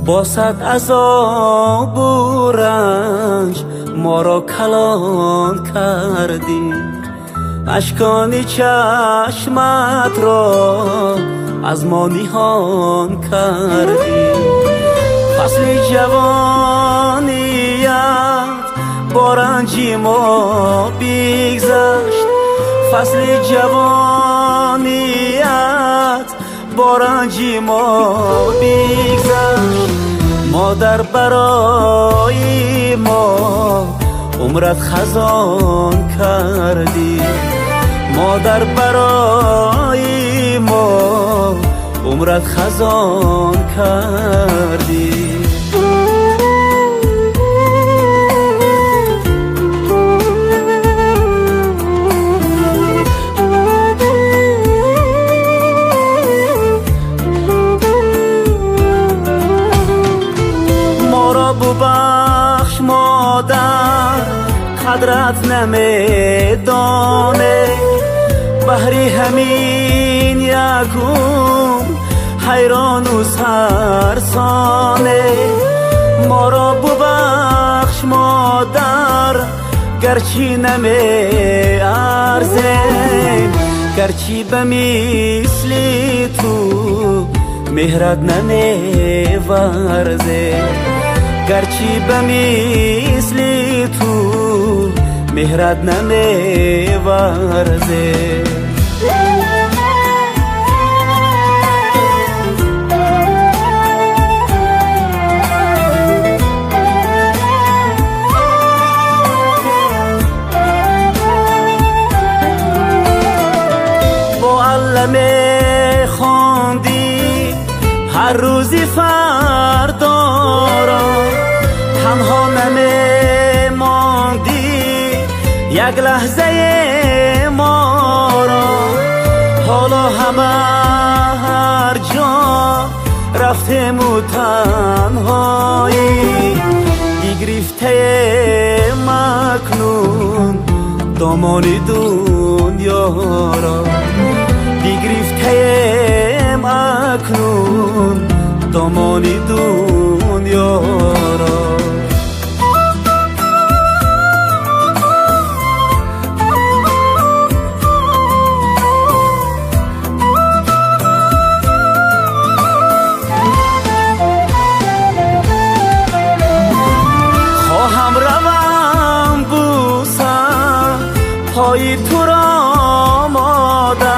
با صد عذاب و رنج ما را کلان کردی، اشکان چشمت را از ما نهان کردی. فصل جوانیت با رنج ما بگذشت، فصل جوانیت با رنج ما بگذشت. مادر برای ما عمرت خزان کردی، مادر برای ما عمرت خزان کردی. ببخش مادر قدرت نمیدانه، بهری همین یکم حیران و سرسانه. ما را ببخش مادر گرچه نمی ارزیم، گرچه به مثل تو مهرت نمی ورزیم، گرچه به مثل تو مهرت نمی ورزه. معلم خواندی هر روزی فردا را، تنها نمیماندی یک لحظه ما را. حالا همه هر جا رفتیم و تنهایی، بگرفته مکنون دامان دنیا را، بگرفته مکنون دامان دنیا را. خواهم روم بوسم پای تو را مادر،